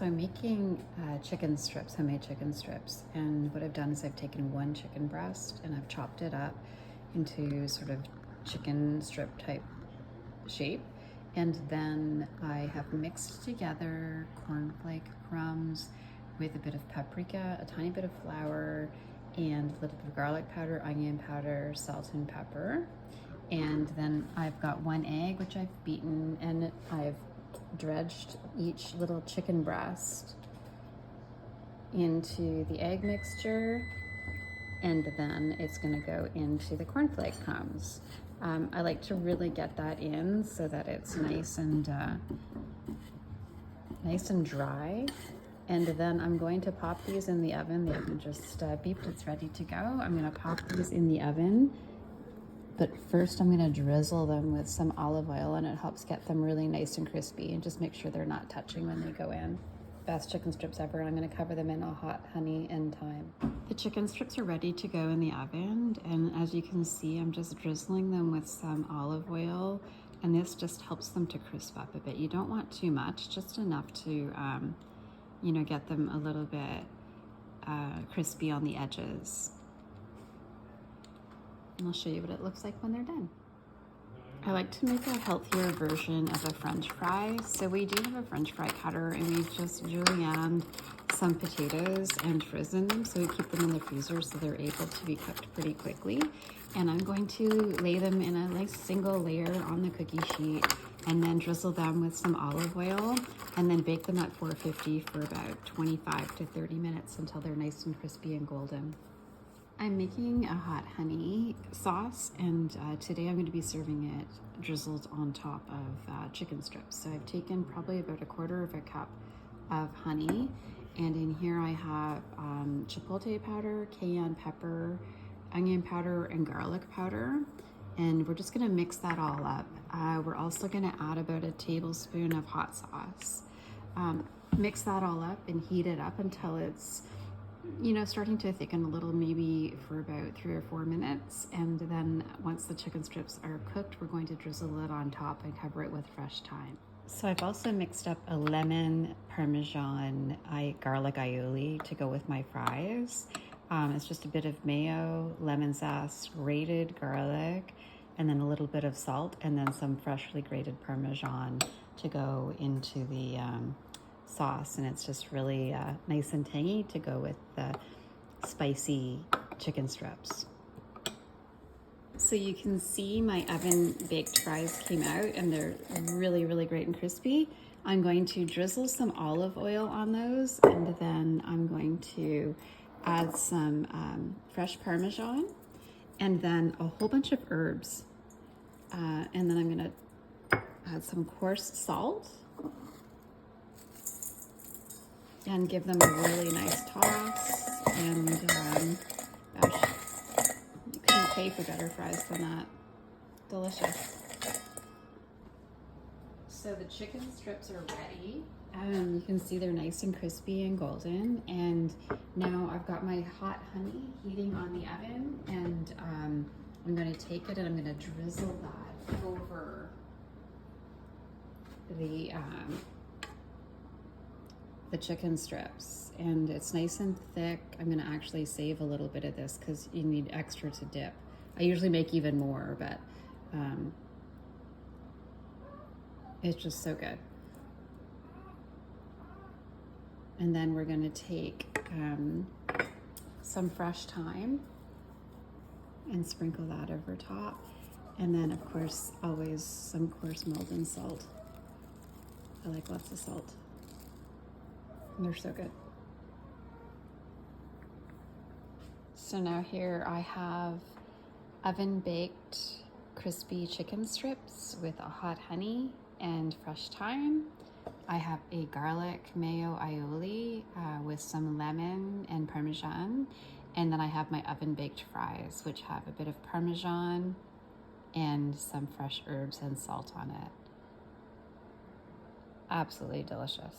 So I'm making chicken strips, homemade chicken strips. And what I've done is I've taken one chicken breast and I've chopped it up into sort of chicken strip type shape. And then I have mixed together cornflake crumbs with a bit of paprika, a tiny bit of flour, and a little bit of garlic powder, onion powder, salt and pepper. And then I've got one egg, which I've beaten, and I've dredged each little chicken breast into the egg mixture, and then it's gonna go into the cornflake crumbs. I like to really get that in so that it's nice and dry. And then I'm going to pop these in the oven. The oven just beeped, it's ready to go. I'm gonna pop these in the oven. But first I'm gonna drizzle them with some olive oil, and it helps get them really nice and crispy, and just make sure they're not touching when they go in. Best chicken strips ever, and I'm gonna cover them in a hot honey and thyme. The chicken strips are ready to go in the oven, and as you can see, I'm just drizzling them with some olive oil, and this just helps them to crisp up a bit. You don't want too much, just enough to, get them a little bit crispy on the edges. And I'll show you what it looks like when they're done. I like to make a healthier version of a French fry. So we do have a French fry cutter, and we've just julienned some potatoes and frozen them. So we keep them in the freezer so they're able to be cooked pretty quickly. And I'm going to lay them in a nice single layer on the cookie sheet, and then drizzle them with some olive oil, and then bake them at 450 for about 25 to 30 minutes until they're nice and crispy and golden. I'm making a hot honey sauce, and today I'm going to be serving it drizzled on top of chicken strips. So I've taken probably about 1/4 of a cup of honey, and in here I have chipotle powder, cayenne pepper, onion powder, and garlic powder. And we're just going to mix that all up. We're also going to add about a tablespoon of hot sauce. Mix that all up and heat it up until it's starting to thicken a little, maybe for about 3 or 4 minutes. And then once the chicken strips are cooked, we're going to drizzle it on top and cover it with fresh thyme. So I've also mixed up a lemon Parmesan garlic aioli to go with my fries. It's just a bit of mayo, lemon zest, grated garlic, and then a little bit of salt, and then some freshly grated Parmesan to go into the sauce, and it's just really nice and tangy to go with the spicy chicken strips. So you can see my oven baked fries came out, and they're really, really great and crispy. I'm going to drizzle some olive oil on those, and then I'm going to add some fresh Parmesan, and then a whole bunch of herbs, and then I'm going to add some coarse salt and give them a really nice toss. And gosh, you couldn't pay for better fries than that. Delicious. So the chicken strips are ready. You can see they're nice and crispy and golden. And now I've got my hot honey heating on the oven, and I'm going to take it and I'm going to drizzle that over the chicken strips, and it's nice and thick. I'm going to actually save a little bit of this because you need extra to dip. I usually make even more, but it's just so good. And then we're going to take some fresh thyme and sprinkle that over top, and then of course always some coarse Maldon salt. I like lots of salt. They're so good. So now here I have oven baked crispy chicken strips with a hot honey and fresh thyme. I have a garlic mayo aioli with some lemon and Parmesan. And then I have my oven baked fries, which have a bit of Parmesan and some fresh herbs and salt on it. Absolutely delicious.